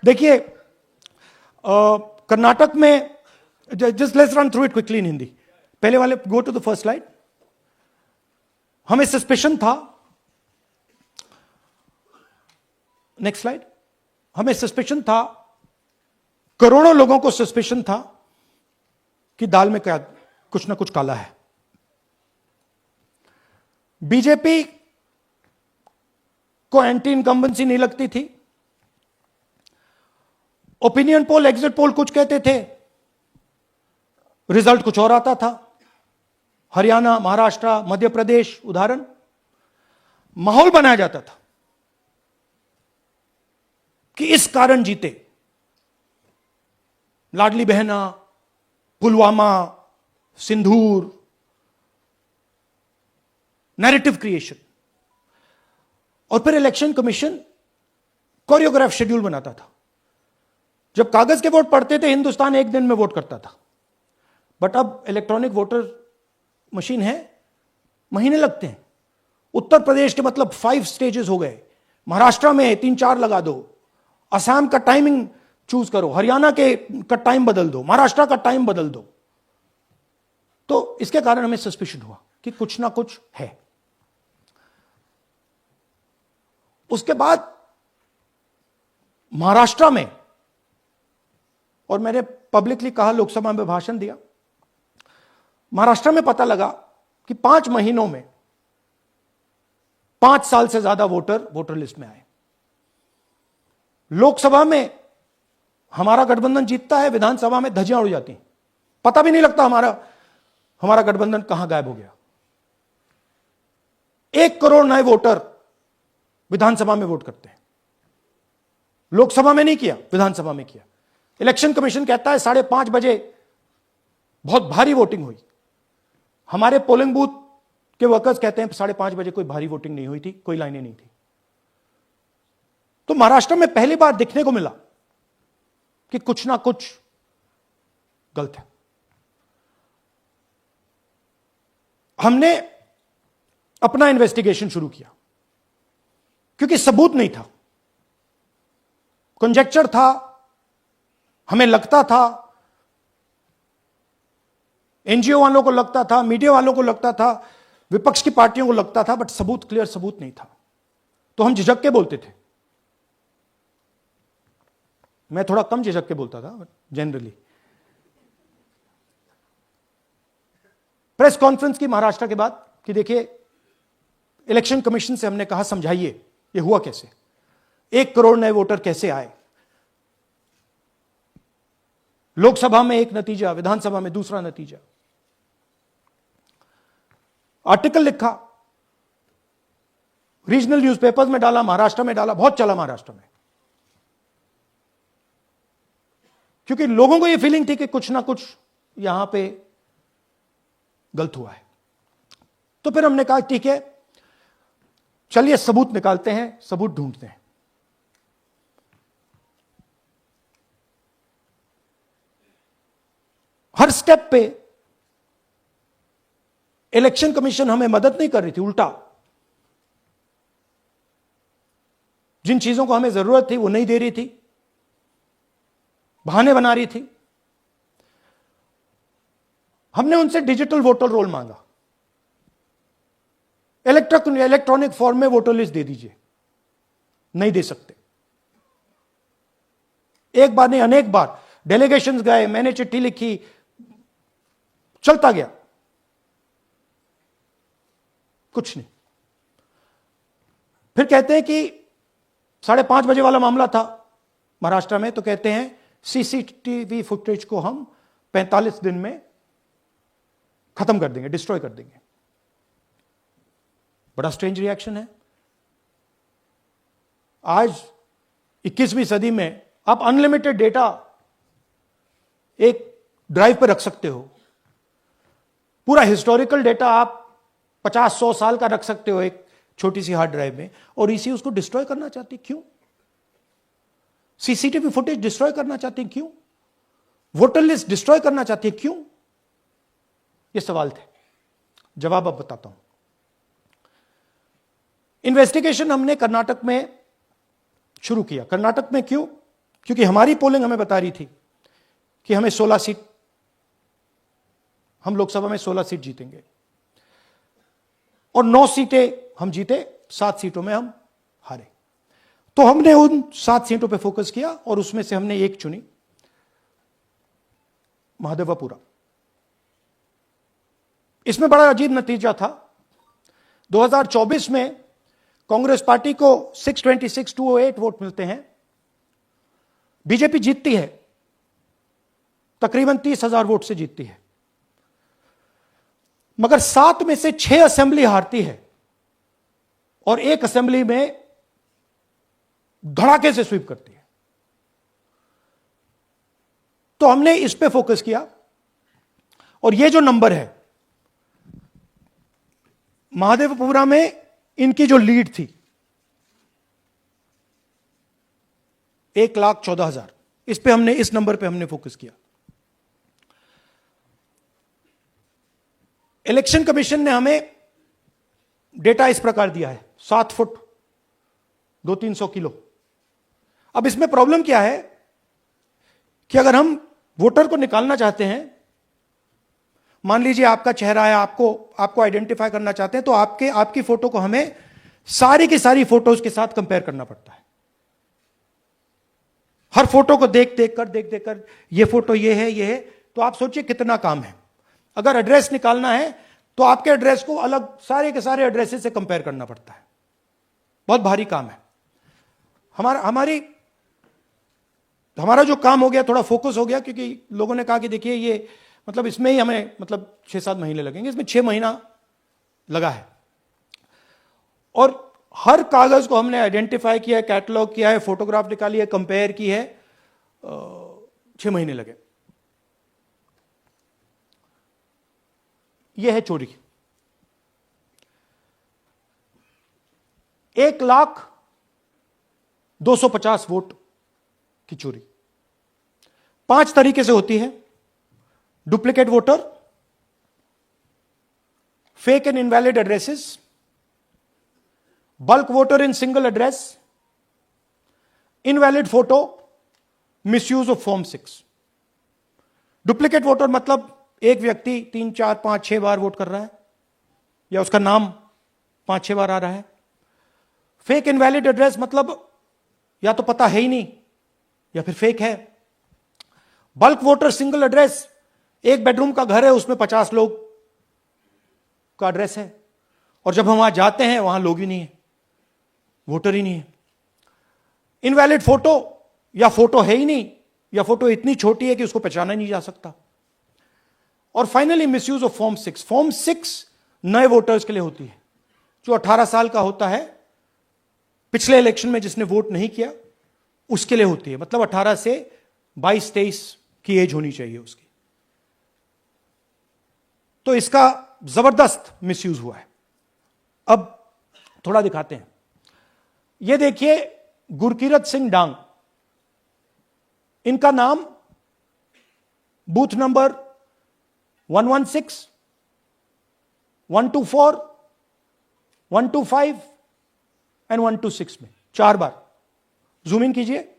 देखिए, कर्नाटक में, just let's run through it quickly in Hindi. पहले वाले, go to the first slide. हमें सस्पेशन था, नेक्स्ट स्लाइड। हमें सस्पेशन था, करोड़ों लोगों को सस्पेशन था कि दाल में क्या कुछ ना कुछ काला है। बीजेपी को एंटी इनकम्बेंसी नहीं लगती थी। ओपिनियन पोल, एग्जिट पोल कुछ कहते थे, रिजल्ट कुछ और आता था। हरियाणा, महाराष्ट्र, मध्य प्रदेश उदाहरण, माहौल बनाया जाता था कि इस कारण जीते। लाडली बहना, पुलवामा, सिंदूर, नैरेटिव क्रिएशन। और फिर इलेक्शन कमीशन कोरियोग्राफ शेड्यूल बनाता था। जब कागज के वोट पड़ते थे, हिंदुस्तान एक दिन में वोट करता था। बट अब इलेक्ट्रॉनिक वोटर मशीन है, महीने लगते हैं। उत्तर प्रदेश के मतलब 5 स्टेजेस हो गए, महाराष्ट्र में 3-4 लगा दो, असम का टाइमिंग चूज करो, हरियाणा के का टाइम बदल दो, महाराष्ट्र का टाइम बदल दो। तो इसके कारण हमें सस्पिशन हुआ कि कुछ ना कुछ है। उसके बाद महाराष्ट्र में, और मैंने पब्लिकली कहा, लोकसभा में भाषण दिया, महाराष्ट्र में पता लगा कि 5 महीनों में 5 साल से ज्यादा वोटर लिस्ट में आए। लोकसभा में हमारा गठबंधन जीतता है, विधानसभा में धज्जियां उड़ जाती हैं, पता भी नहीं लगता हमारा गठबंधन कहां गायब हो गया। 1 करोड़ नए वोटर विधानसभा में वोट करते हैं। लोकसभा में नहीं किया, विधानसभा में किया। इलेक्शन कमीशन कहता है 5:30 बजे बहुत भारी वोटिंग हुई। हमारे पोलिंग बूथ के वर्कर्स कहते हैं 5:30 बजे कोई भारी वोटिंग नहीं हुई थी, कोई लाइनें नहीं थी। तो महाराष्ट्र में पहली बार देखने को मिला कि कुछ ना कुछ गलत है। हमने अपना इन्वेस्टिगेशन शुरू किया क्योंकि सबूत नहीं था, कंजेक्चर था। हमें लगता था, एनजीओ वालों को लगता था, मीडिया वालों को लगता था, विपक्ष की पार्टियों को लगता था, बट सबूत, क्लियर सबूत नहीं था। तो हम झिझक के बोलते थे। मैं थोड़ा कम झिझक के बोलता था, बट जनरली। प्रेस कॉन्फ्रेंस की महाराष्ट्र के बाद कि देखिए, इलेक्शन कमीशन से हमने कहा समझाइए ये हुआ कैसे, 1 करोड़ नए वोटर कैसे आए। लोकसभा में एक नतीजा, विधानसभा में दूसरा नतीजा। आर्टिकल लिखा, रीजनल न्यूज़पेपर्स में डाला, महाराष्ट्र में डाला, बहुत चला महाराष्ट्र में, क्योंकि लोगों को यह फीलिंग थी कि कुछ ना कुछ यहां पे गलत हुआ है। तो फिर हमने कहा ठीक है, चलिए सबूत निकालते हैं, सबूत ढूंढते हैं। हर स्टेप पे इलेक्शन कमीशन हमें मदद नहीं कर रही थी, उल्टा जिन चीजों को हमें जरूरत थी वो नहीं दे रही थी, बहाने बना रही थी। हमने उनसे डिजिटल वोटर रोल मांगा, इलेक्ट्रॉनिक फॉर्म में वोटर लिस्ट दे दीजिए, नहीं दे सकते। एक बार नहीं, अनेक बार डेलीगेशंस गए, मैंने चिट्ठी लिखी, चलता गया, कुछ नहीं। फिर कहते हैं कि 5:30 बजे वाला मामला था महाराष्ट्र में, तो कहते हैं सीसीटीवी फुटेज को हम 45 दिन में खत्म कर देंगे, डिस्ट्रॉय कर देंगे। बड़ा स्ट्रेंज रिएक्शन है। आज 21वीं सदी में आप अनलिमिटेड डेटा एक ड्राइव पर रख सकते हो, पूरा हिस्टोरिकल डेटा आप 50-100 साल का रख सकते हो एक छोटी सी हार्ड ड्राइव में, और इसी उसको डिस्ट्रॉय करना चाहते हैं। क्यों? सीसीटीवी फुटेज डिस्ट्रॉय करना चाहते हैं, क्यों? वोटर लिस्ट डिस्ट्रॉय करना चाहते हैं, क्यों? ये सवाल थे, जवाब अब बताता हूं। इन्वेस्टिगेशन हमने कर्नाटक में शुरू किया। कर्नाटक में क्यों? क्योंकि हमारी पोलिंग हमें बता रही थी कि हमें 16 सीट, हम लोकसभा में 16 सीट जीतेंगे और 9 सीटें हम जीते, 7 सीटों में हम हारे। तो हमने उन 7 सीटों पे फोकस किया और उसमें से हमने एक चुनी, महादेवपुरा। इसमें बड़ा अजीब नतीजा था। 2024 में कांग्रेस पार्टी को 626-208 वोट मिलते हैं, बीजेपी जीतती है, तकरीबन 30,000 वोट से जीतती है, मगर 7 में से 6 असेंबली हारती है और 1 असेंबली में धड़ाके से स्वीप करती है। तो हमने इस पे फोकस किया और ये जो नंबर है, महादेवपुरा में इनकी जो लीड थी 1,14,000, इस पे हमने, इस नंबर पे हमने फोकस किया। इलेक्शन कमीशन ने हमें डेटा इस प्रकार दिया है, 7 फुट 200-300 किलो। अब इसमें प्रॉब्लम क्या है कि अगर हम वोटर को निकालना चाहते हैं, मान लीजिए आपका चेहरा है, आपको आइडेंटिफाई करना चाहते हैं, तो आपकी फोटो को हमें सारी की सारी फोटोज के साथ कंपेयर करना पड़ता है। हर फोटो को देख कर ये फोटो ये है, तो आप सोचिए कितना काम है। अगर एड्रेस निकालना है तो आपके एड्रेस को अलग सारे के सारे एड्रेसेस से कंपेयर करना पड़ता है, बहुत भारी काम है। हमारा जो काम हो गया, थोड़ा फोकस हो गया, क्योंकि लोगों ने कहा कि देखिए ये मतलब इसमें ही हमें मतलब 6-7 महीने लगेंगे, इसमें 6 महीना लगा है। और हर कागज को हमने आइडेंटिफाई किया, कैटलॉग किया है, फोटोग्राफ निकाली है, कंपेयर की है, 6 महीने लगे। यह है चोरी। 1,02,50 वोट की चोरी 5 तरीके से होती है: duplicate voter, fake and invalid addresses, bulk voter in single address, invalid photo, misuse of form 6। Duplicate voter मतलब एक व्यक्ति 3, 4, 5, 6 बार वोट कर रहा है, या उसका नाम 5-6 बार आ रहा है। फेक इनवैलिड एड्रेस मतलब या तो पता है ही नहीं या फिर फेक है। बल्क वोटर सिंगल एड्रेस, एक बेडरूम का घर है, उसमें 50 लोग का एड्रेस है, और जब हम वहां जाते हैं वहां लोग ही नहीं है, वोटर ही नहीं है। इनवैलिड फोटो, या फोटो है ही नहीं, या फोटो इतनी छोटी है कि उसको पहचाना नहीं जा सकता। और finally misuse of form 6। Form 6 नए वोटर्स के लिए होती है, जो 18 साल का होता है, पिछले इलेक्शन में जिसने वोट नहीं किया उसके लिए होती है। मतलब 18 से 22-23 की एज होनी चाहिए उसकी। तो इसका जबरदस्त मिसयूज हुआ है। अब थोड़ा दिखाते हैं। यह देखिए, गुरकीरत सिंह डांग, इनका नाम बूथ नंबर 116, 124, 125 एंड 126 में 4 बार। जूम इन कीजिए।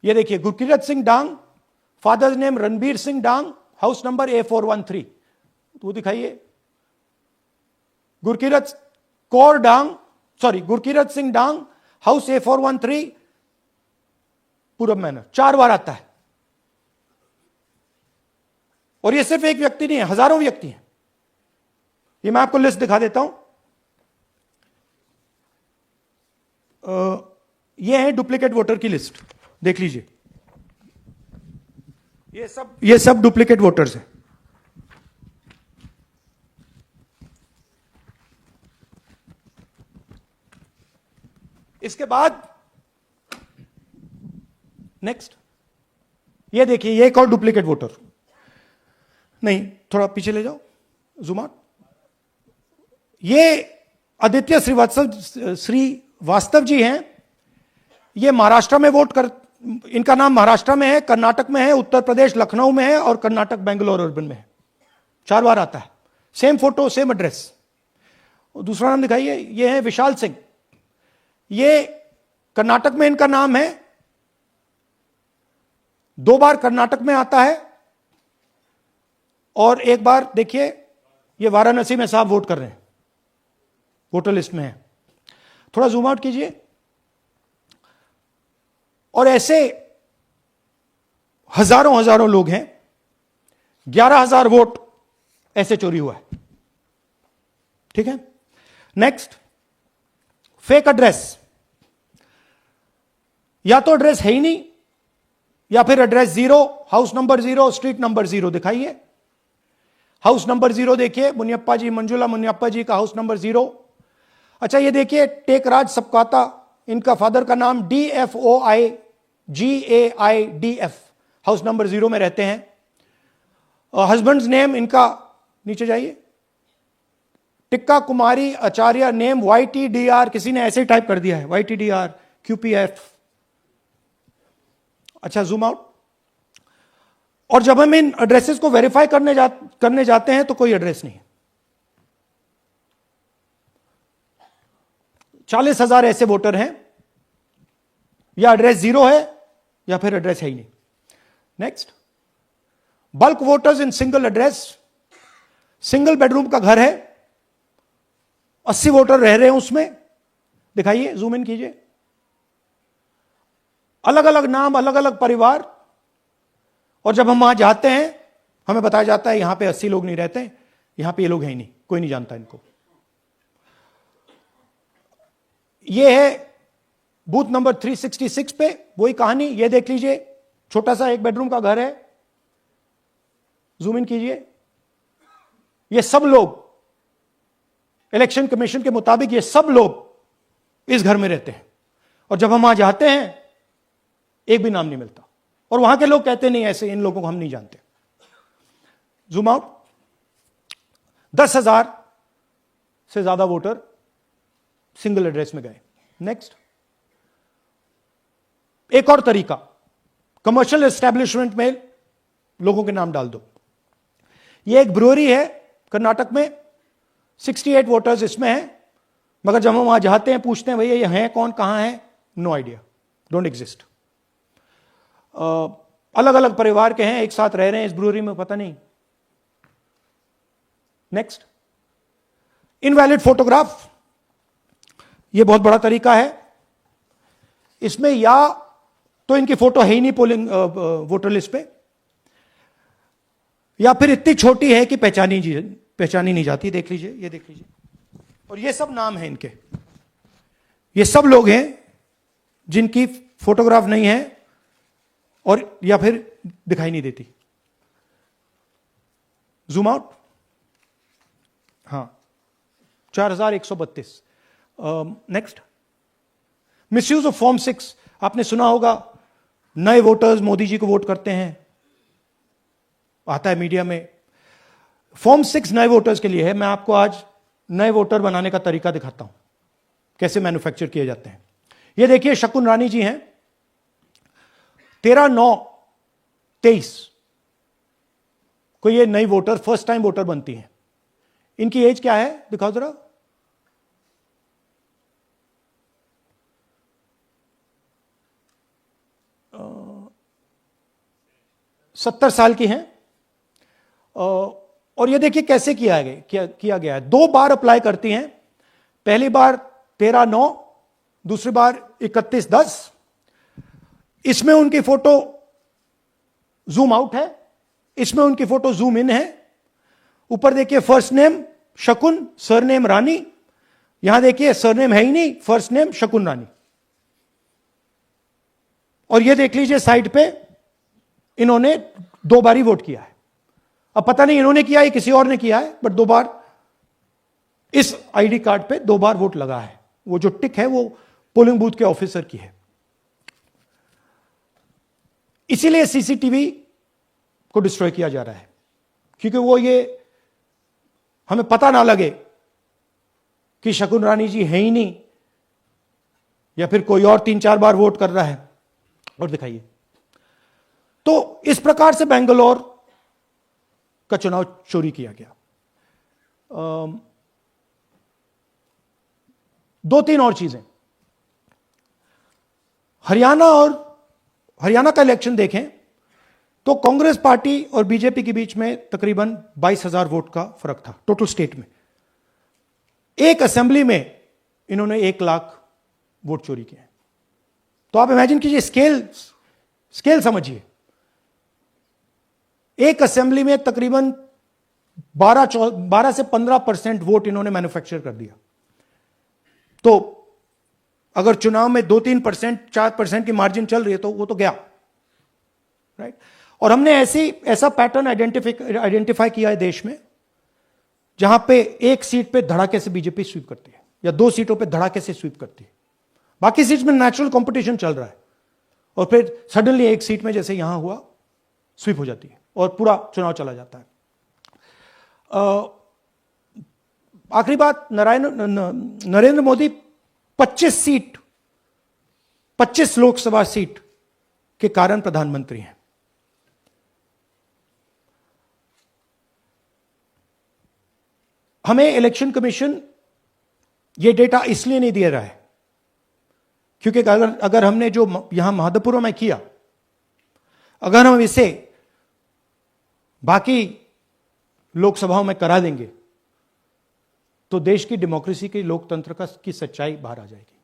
यह देखिए, गुरकीरत सिंह डांग, फादर्स नेम रणबीर सिंह डांग, हाउस नंबर A413। तो दिखाइए, गुरकीरत सिंह डांग, हाउस A413, पूरब मैनर। 4 बार आता है। और ये सिर्फ एक व्यक्ति नहीं है, हजारों व्यक्ति हैं। ये मैं आपको लिस्ट दिखा देता हूं। ये है डुप्लीकेट वोटर की लिस्ट, देख लीजिए। ये सब डुप्लीकेट वोटर्स हैं। इसके बाद नेक्स्ट, ये देखिए, ये एक और डुप्लीकेट वोटर। नहीं, थोड़ा पीछे ले जाओ, जूम आउट। ये आदित्य श्रीवास्तव जी हैं। ये महाराष्ट्र में इनका नाम महाराष्ट्र में है, कर्नाटक में है, उत्तर प्रदेश लखनऊ में है, और कर्नाटक बेंगलोर अर्बन में है। 4 बार आता है। Same photo, same address. दूसरा नाम दिखाइए। ये है विशाल सिंह। ये कर्नाटक में इनका नाम है, 2 बार कर्नाटक में आता है और 1 बार देखिए ये वाराणसी में साहब वोट कर रहे हैं, वोटर लिस्ट में है। थोड़ा जूम आउट कीजिए। और ऐसे हजारों हजारों लोग हैं, 11,000 वोट ऐसे चोरी हुआ है। ठीक है, नेक्स्ट, फेक एड्रेस। या तो एड्रेस है ही नहीं, या फिर address 0, house number 0, street number 0 दिखाइए। हाउस नंबर 0 देखिए, मुनियप्पा जी, मंजुला मुनियप्पा जी का हाउस नंबर 0। अच्छा ये देखिए, टेकराज सपकाता, इनका फादर का नाम DFOIGAIDF, हाउस नंबर 0 में रहते हैं। हस्बैंड्स नेम इनका, नीचे जाइए, टिक्का कुमारी आचार्य, नेम YTDR, किसी ने ऐसे टाइप कर दिया है YTDR QPF। अच्छा जूम आउट। और जब हम इन एड्रेसेस को वेरीफाई करने जाते हैं तो कोई एड्रेस नहीं है। 40,000 ऐसे वोटर हैं, या एड्रेस 0 है या फिर एड्रेस है ही नहीं। Next, bulk voters in single address. Single bedroom का घर है, 80 वोटर रह रहे हैं उसमें, दिखाइए, जूम इन कीजिए। अलग अलग नाम, अलग अलग परिवार, और जब हम वहां जाते हैं हमें बताया जाता है यहां पे 80 लोग नहीं रहते, यहां पे ये लोग हैं ही नहीं, कोई नहीं जानता इनको। ये है बूथ नंबर 366 पे वही कहानी। ये देख लीजिए, छोटा सा 1 बेडरूम का घर है, जूम इन कीजिए। ये सब लोग, इलेक्शन कमीशन के मुताबिक ये सब लोग इस घर में रहते हैं, और जब हम वहां जाते हैं एक भी नाम नहीं मिलता, और वहां के लोग कहते नहीं ऐसे, इन लोगों को हम नहीं जानते। Zoom out. 10,000 से ज्यादा वोटर सिंगल एड्रेस में गए। नेक्स्ट, एक और तरीका, कमर्शियल एस्टेब्लिशमेंट में लोगों के नाम डाल दो। ये एक ब्रूअरी है कर्नाटक में, 68 वोटर्स इसमें हैं, मगर जब हम वहां जाते हैं पूछते हैं भैया ये हैं कौन, कहां है, नो आइडिया, डोंट एग्जिस्ट। अलग अलग परिवार के हैं, एक साथ रह रहे हैं इस ब्रूअरी में, पता नहीं। Next, invalid photograph. यह बहुत बड़ा तरीका है। इसमें या तो इनकी फोटो है ही नहीं पोलिंग वोटर लिस्ट पे, या फिर इतनी छोटी है कि पहचानी नहीं जाती। देख लीजिए, ये देख लीजिए, और ये सब नाम है इनके, ये सब लोग हैं जिनकी फोटोग्राफ नहीं है और या फिर दिखाई नहीं देती। Zoom out. हां, 4,132। Next, misuse of form 6। आपने सुना होगा, नए वोटर्स मोदी जी को वोट करते हैं, आता है मीडिया में। फॉर्म 6 नए वोटर्स के लिए है। मैं आपको आज नए वोटर बनाने का तरीका दिखाता हूं, कैसे मैन्युफैक्चर किए जाते हैं। ये देखिए, शकुन रानी जी हैं, 13/9/23 को ये नई वोटर, फर्स्ट टाइम वोटर बनती हैं। इनकी एज क्या है, दिखाओ जरा। अ, 70 साल की हैं। और ये देखिए कैसे किया गया है। 2 बार अप्लाई करती हैं, पहली बार 13/9, दूसरी बार 31/10। इसमें उनकी फोटो जूम आउट है, इसमें उनकी फोटो जूम इन है। ऊपर देखिए, फर्स्ट नेम शकुन, सरनेम रानी। यहां देखिए सरनेम है ही नहीं, फर्स्ट नेम शकुन रानी। और ये देख लीजिए साइड पे, इन्होंने 2 बार ही वोट किया है। अब पता नहीं इन्होंने किया है किसी और ने किया है, बट 2 बार इस आईडी कार्ड पे 2 बार वोट लगा है। वो जो टिक है वो पोलिंग बूथ के ऑफिसर की है। इसीलिए सीसीटीवी को डिस्ट्रॉय किया जा रहा है, क्योंकि वो ये हमें पता ना लगे कि शकुन रानी जी है ही नहीं, या फिर कोई और 3-4 बार वोट कर रहा है। और दिखाइए, तो इस प्रकार से बेंगलोर का चुनाव चोरी किया गया। 2-3 और चीजें। हरियाणा का इलेक्शन देखें तो कांग्रेस पार्टी और बीजेपी के बीच में तकरीबन 22,000 वोट का फर्क था टोटल स्टेट में। एक असेंबली में इन्होंने 1 लाख वोट चोरी किए। तो आप इमेजिन कीजिए, स्केल समझिए। एक असेंबली में तकरीबन 12 से 15% वोट इन्होंने मैन्युफैक्चर कर दिया। तो अगर चुनाव में 2-3%, 4% की मार्जिन चल रही है तो वो तो गया, राइट। और हमने ऐसा पैटर्न आइडेंटिफाई किया है देश में, जहां पे एक सीट पे धड़ाके से बीजेपी स्वीप करती है या 2 सीटों पे धड़ाके से स्वीप करती है। बाकी सीट में नेचुरल कंपटीशन चल रहा है और फिर सडनली एक सीट में जैसे यहां हुआ स्वीप हो जाती है और पूरा चुनाव चला जाता है। आखिरी बात, नरेंद्र मोदी 25 लोकसभा सीट के कारण प्रधानमंत्री हैं। हमें इलेक्शन कमीशन यह डेटा इसलिए नहीं दे रहा है क्योंकि अगर हमने जो यहां महादपुर में किया, अगर हम इसे बाकी लोकसभाओं में करा देंगे तो देश की डेमोक्रेसी की, लोकतंत्र की सच्चाई बाहर आ जाएगी।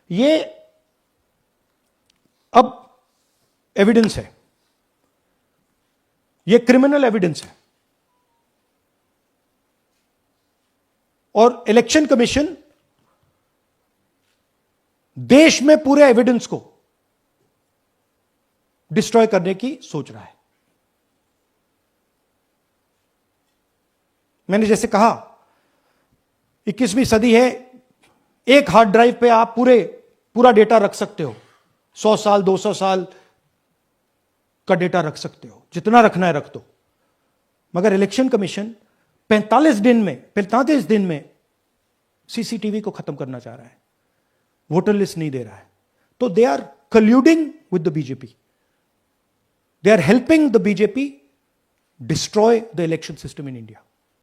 ये अब एविडेंस है, ये क्रिमिनल एविडेंस है। और इलेक्शन कमीशन देश में पूरे एविडेंस को डिस्ट्रॉय करने की सोच रहा है। मैंने जैसे कहा 21वीं सदी है, एक हार्ड ड्राइव पे आप पूरा डेटा रख सकते हो, 100 साल 200 साल का डेटा रख सकते हो, जितना रखना है रख दो। मगर इलेक्शन कमीशन 45 दिन में सीसीटीवी को खत्म करना चाह रहा है, वोटर लिस्ट नहीं दे रहा है। तो they are colluding with the BJP, they are helping the BJP destroy the election system in India.